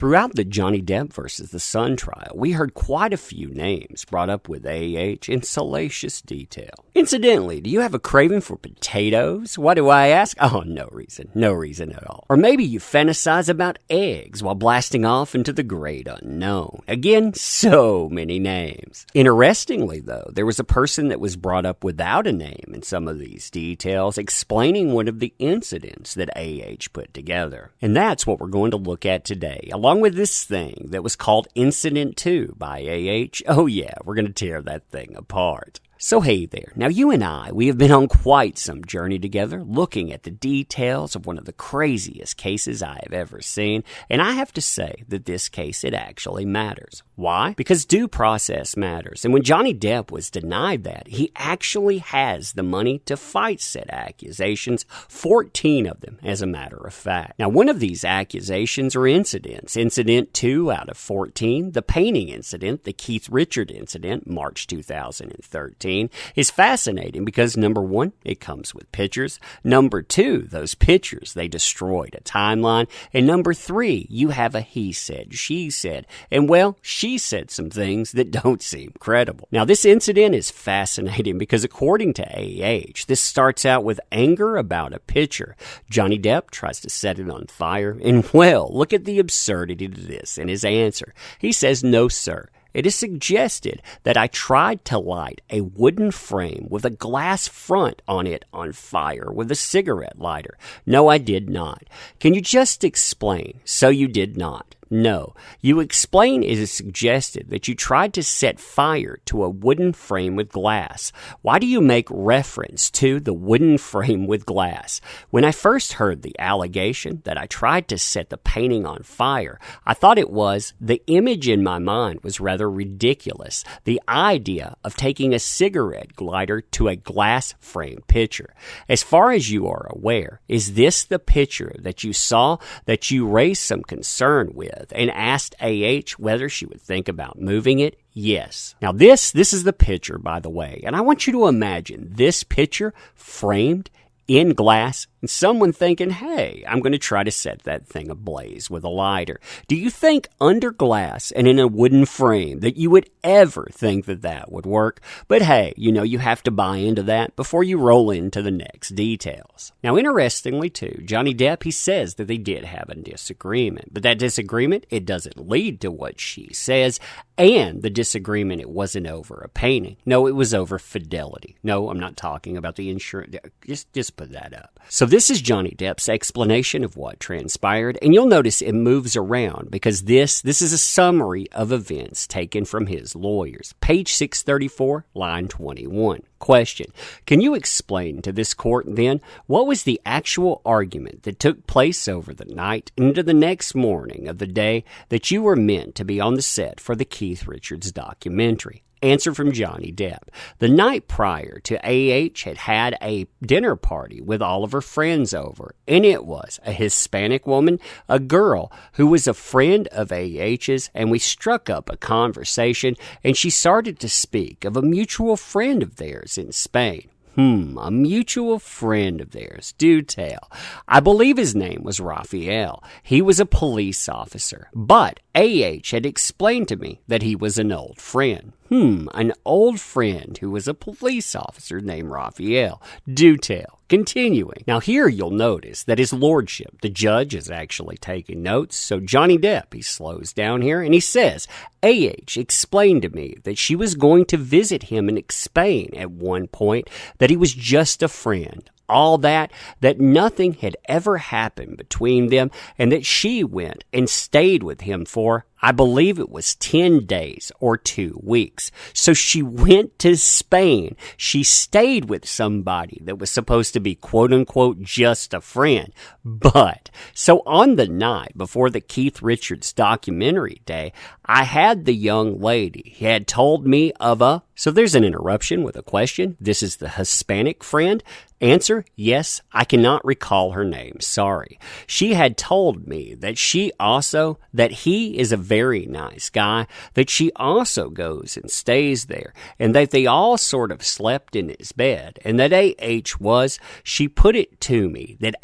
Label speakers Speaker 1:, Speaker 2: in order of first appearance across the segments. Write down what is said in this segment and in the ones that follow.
Speaker 1: Throughout the Johnny Depp versus the Sun trial, we heard quite a few names brought up with AH in salacious detail. Incidentally, do you have a craving for potatoes? Why do I ask? Oh, no reason at all. Or maybe you fantasize about eggs while blasting off into the great unknown. Again, so many names. Interestingly, though, there was a person that was brought up without a name in some of these details, explaining one of the incidents that AH put together. And that's what we're going to look at today, along with this thing that was called Incident 2 by AH. Oh yeah, we're going to tear that thing apart. So hey there, now you and we have been on quite some journey together, looking at the details of one of the craziest cases I have ever seen, and I have to say that this case, it actually matters. Why? Because due process matters, and when Johnny Depp was denied that, he actually has the money to fight said accusations, 14 of them as a matter of fact. Now one of these accusations or incidents, Incident 2 out of 14, the painting incident, the Keith Richards incident, March 2013, is fascinating because number one, it comes with pictures. Number two, those pictures, they destroyed a timeline. And number three, you have a he said, she said. And well, she said some things that don't seem credible. Now this incident is fascinating because according to AH, this starts out with anger about a picture. Johnny Depp tries to set it on fire. And well, look at the absurdity to this in his answer. He says, "No, sir. It is suggested that I tried to light a wooden frame with a glass front on it on fire with a cigarette lighter. No, I did not. Can you just explain? So you did not. No. You explain it is suggested that you tried to set fire to a wooden frame with glass. Why do you make reference to the wooden frame with glass? When I first heard the allegation that I tried to set the painting on fire, I thought the image in my mind was rather ridiculous. The idea of taking a cigarette lighter to a glass frame picture. As far as you are aware, is this the picture that you saw that you raised some concern with and asked AH whether she would think about moving it? Yes. Now this is the picture, by the way, and I want you to imagine this picture framed in glass and someone thinking, hey, I'm going to try to set that thing ablaze with a lighter. Do you think under glass and in a wooden frame that you would ever think that that would work? But hey, you have to buy into that before you roll into the next details. Now, interestingly too, Johnny Depp, he says that they did have a disagreement, but that disagreement, it doesn't lead to what she says, and the disagreement, it wasn't over a painting. No, it was over fidelity. No, I'm not talking about the insurance. Just put that up. So this is Johnny Depp's explanation of what transpired, and you'll notice it moves around because this is a summary of events taken from his lawyers. Page 634, line 21. Question: can you explain to this court then what was the actual argument that took place over the night into the next morning of the day that you were meant to be on the set for the Keith Richards documentary? Answer from Johnny Depp: the night prior to AH had a dinner party with all of her friends over, and it was a Hispanic woman, a girl who was a friend of AH's, and we struck up a conversation, and she started to speak of a mutual friend of theirs in Spain. A mutual friend of theirs. Do tell. I believe his name was Raphael. He was a police officer, but AH had explained to me that he was an old friend. An old friend who was a police officer named Raphael. Do tell. Continuing. Now here you'll notice that his lordship, the judge, is actually taking notes. So Johnny Depp, he slows down here and he says, AH explained to me that she was going to visit him in Spain at one point, that he was just a friend. All that nothing had ever happened between them, and that she went and stayed with him for, I believe it was 10 days or 2 weeks. So she went to Spain. She stayed with somebody that was supposed to be quote unquote just a friend. But, so on the night before the Keith Richards documentary day, I had the young lady, he had told me of a, so there's an interruption with a question. This is the Hispanic friend. Answer: yes, I cannot recall her name. Sorry. She had told me that he is a very nice guy, that she also goes and stays there, and that they all sort of slept in his bed, and that she put it to me that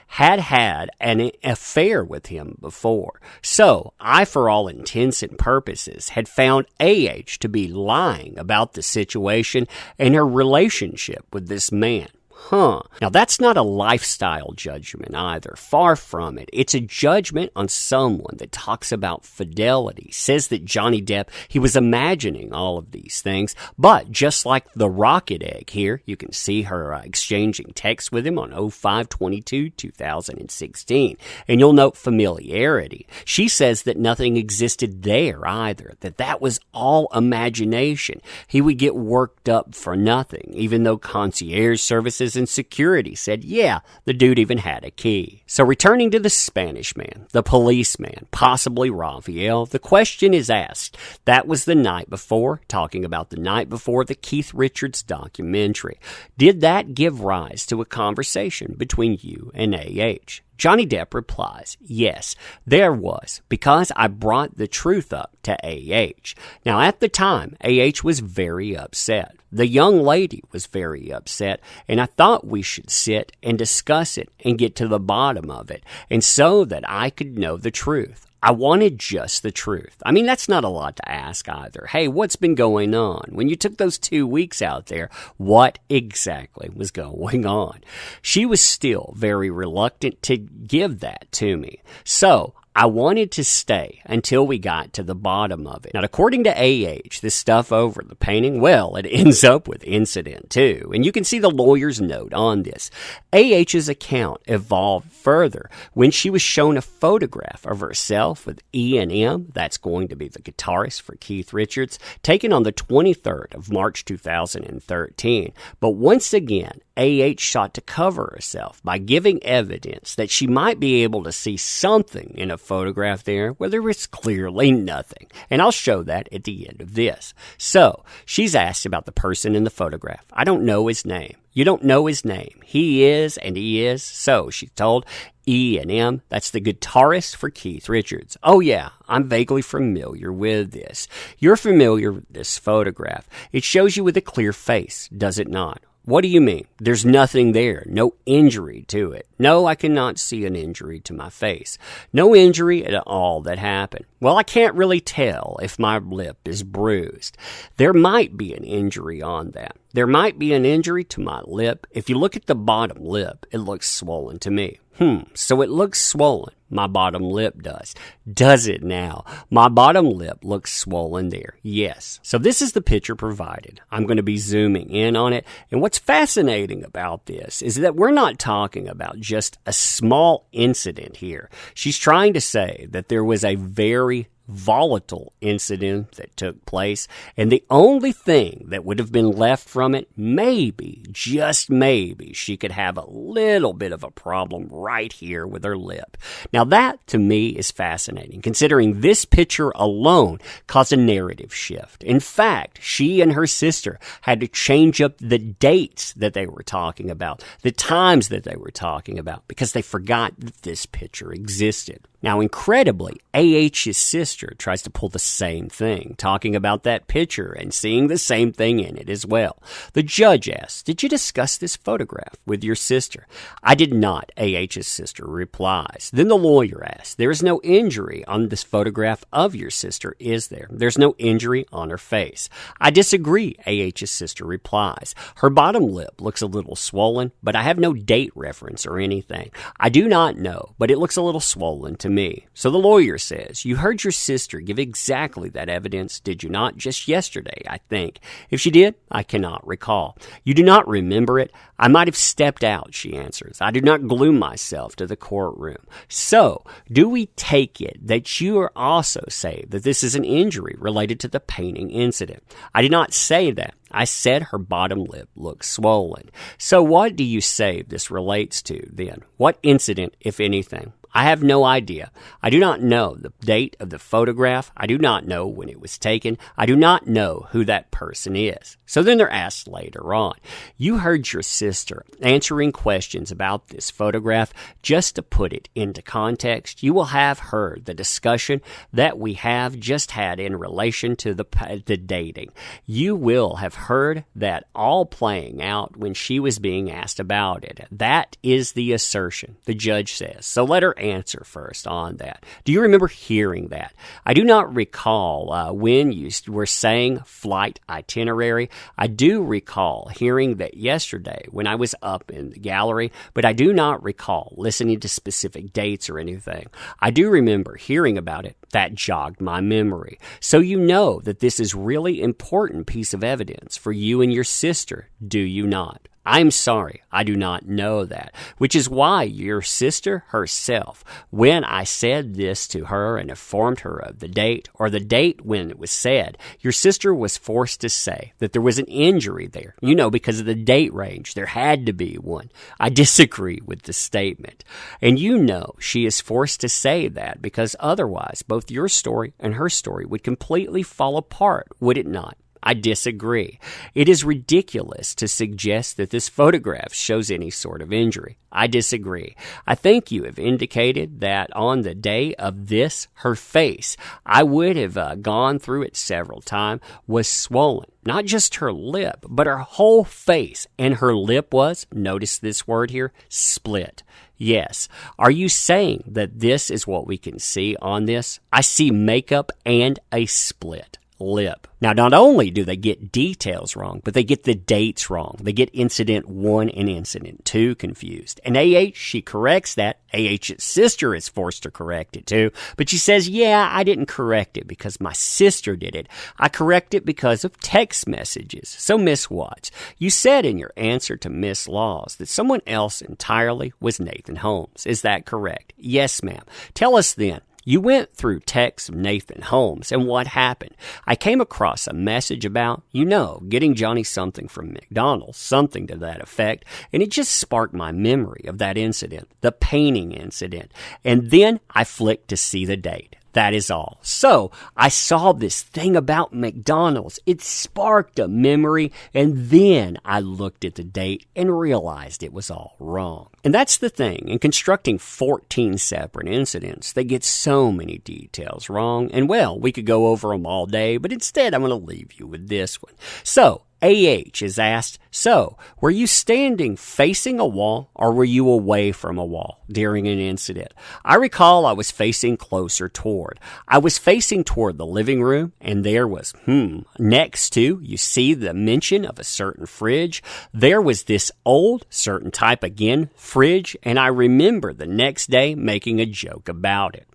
Speaker 1: had an affair with him before. So, I, for all intents and purposes, had found to be lying about the situation and her relationship with this man. Now, that's not a lifestyle judgment either. Far from it. It's a judgment on someone that talks about fidelity, says that Johnny Depp, he was imagining all of these things, but just like the rocket egg here, you can see her exchanging texts with him on 05/22/2016, and you'll note familiarity. She says that nothing existed there either, that was all imagination. He would get worked up for nothing, even though concierge services and security said, yeah, the dude even had a key. So returning to the Spanish man, the policeman, possibly Raphael, the question is asked. That was the night before, talking about the night before the Keith Richards documentary. Did that give rise to a conversation between you and A.H.? Johnny Depp replies, yes, there was, because I brought the truth up to A.H. Now, at the time, A.H. was very upset. The young lady was very upset, and I thought we should sit and discuss it and get to the bottom of it, and so that I could know the truth. I wanted just the truth. I mean, that's not a lot to ask either. Hey, what's been going on? When you took those 2 weeks out there, what exactly was going on? She was still very reluctant to give that to me. So, I wanted to stay until we got to the bottom of it. Now, according to A.H., this stuff over the painting, well, it ends up with incident too. And you can see the lawyer's note on this. A.H.'s account evolved further when she was shown a photograph of herself with E&M, that's going to be the guitarist for Keith Richards, taken on the 23rd of March 2013. But once again, A.H. sought to cover herself by giving evidence that she might be able to see something in a photograph there where there was clearly nothing. And I'll show that at the end of this. So, she's asked about the person in the photograph. I don't know his name. You don't know his name. He is, and he is. So, she's told E&M, that's the guitarist for Keith Richards. Oh yeah, I'm vaguely familiar with this. You're familiar with this photograph. It shows you with a clear face, does it not? What do you mean? There's nothing there. No injury to it. No, I cannot see an injury to my face. No injury at all that happened. Well, I can't really tell if my lip is bruised. There might be an injury on that. There might be an injury to my lip. If you look at the bottom lip, it looks swollen to me. So it looks swollen. My bottom lip does. Does it now? My bottom lip looks swollen there. Yes. So this is the picture provided. I'm going to be zooming in on it. And what's fascinating about this is that we're not talking about just a small incident here. She's trying to say that there was a very volatile incident that took place, and the only thing that would have been left from it, maybe, just maybe, she could have a little bit of a problem right here with her lip. Now that, to me, is fascinating, considering this picture alone caused a narrative shift. In fact, she and her sister had to change up the dates that they were talking about, the times that they were talking about, because they forgot that this picture existed. Now, incredibly, A.H.'s sister tries to pull the same thing, talking about that picture and seeing the same thing in it as well. The judge asks, did you discuss this photograph with your sister? I did not, A.H.'s sister replies. Then the lawyer asks, there is no injury on this photograph of your sister, is there? There's no injury on her face. I disagree, A.H.'s sister replies. Her bottom lip looks a little swollen, but I have no date reference or anything. I do not know, but it looks a little swollen to me. So the lawyer says, you heard your sister give exactly that evidence, did you not? Just yesterday, I think. If she did, I cannot recall. You do not remember it? I might have stepped out, she answers. I do not glue myself to the courtroom. So, do we take it that you are also saying that this is an injury related to the painting incident? I did not say that. I said her bottom lip looks swollen. So what do you say this relates to then? What incident, if anything? I have no idea. I do not know the date of the photograph. I do not know when it was taken. I do not know who that person is. So then they're asked later on. You heard your sister answering questions about this photograph. Just to put it into context, you will have heard the discussion that we have just had in relation to the dating. You will have heard that all playing out when she was being asked about it. That is the assertion, the judge says. So let her answer first on that. Do you remember hearing that? I do not recall when you were saying flight itinerary. I do recall hearing that yesterday when I was up in the gallery, but I do not recall listening to specific dates or anything. I do remember hearing about it. That jogged my memory. So you know that this is really important piece of evidence for you and your sister, do you not? I'm sorry, I do not know that, which is why your sister herself, when I said this to her and informed her of the date, or the date when it was said, your sister was forced to say that there was an injury there, because of the date range. There had to be one. I disagree with the statement. And she is forced to say that because otherwise both your story and her story would completely fall apart, would it not? I disagree. It is ridiculous to suggest that this photograph shows any sort of injury. I disagree. I think you have indicated that on the day of this, her face, I would have gone through it several times, was swollen. Not just her lip, but her whole face. And her lip was, notice this word here, split. Yes. Are you saying that this is what we can see on this? I see makeup and a split lip. Now, not only do they get details wrong, but they get the dates wrong. They get incident 1 and incident 2 confused. And AH, she corrects that. AH's sister is forced to correct it too. But she says, yeah, I didn't correct it because my sister did it. I correct it because of text messages. So, Miss Watts, you said in your answer to Miss Laws that someone else entirely was Nathan Holmes. Is that correct? Yes, ma'am. Tell us then. You went through texts of Nathan Holmes, and what happened? I came across a message about, getting Johnny something from McDonald's, something to that effect, and it just sparked my memory of that incident, the painting incident. And then I flicked to see the date. That is all. So, I saw this thing about McDonald's. It sparked a memory, and then I looked at the date and realized it was all wrong. And that's the thing. In constructing 14 separate incidents, they get so many details wrong. And, we could go over them all day, but instead I'm going to leave you with this one. So, AH is asked, so, were you standing facing a wall or were you away from a wall during an incident? I recall I was facing closer toward. I was facing toward the living room, and there was, next to, you see the mention of a certain fridge. There was this old, certain type again, fridge, and I remember the next day making a joke about it.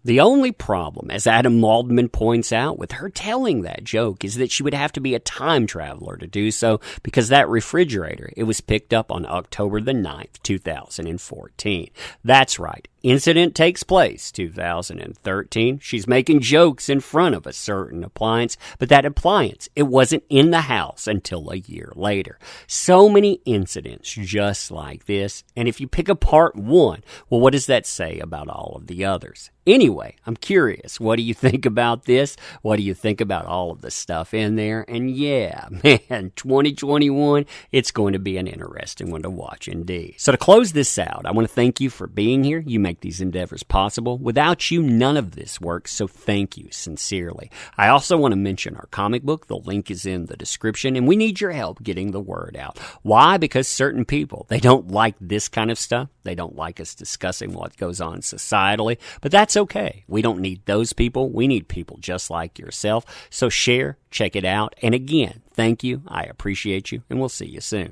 Speaker 1: The only problem, as Adam Waldman points out, with her telling that joke is that she would have to be a time traveler to do so because that refrigerator, it was picked up on October the 9th, 2014. That's right. Incident takes place 2013. She's making jokes in front of a certain appliance, but that appliance, it wasn't in the house until a year later. So many incidents just like this, and if you pick apart one, what does that say about all of the others? Anyway, I'm curious. What do you think about this? What do you think about all of the stuff in there? And yeah, man, 2021, it's going to be an interesting one to watch indeed. So to close this out, I want to thank you for being here. You make these endeavors possible. Without you, none of this works, so thank you sincerely. I also want to mention our comic book. The link is in the description, and we need your help getting the word out. Why? Because certain people, they don't like this kind of stuff. They don't like us discussing what goes on societally, but that's okay. We don't need those people. We need people just like yourself. So share, check it out, and again, thank you. I appreciate you, and we'll see you soon.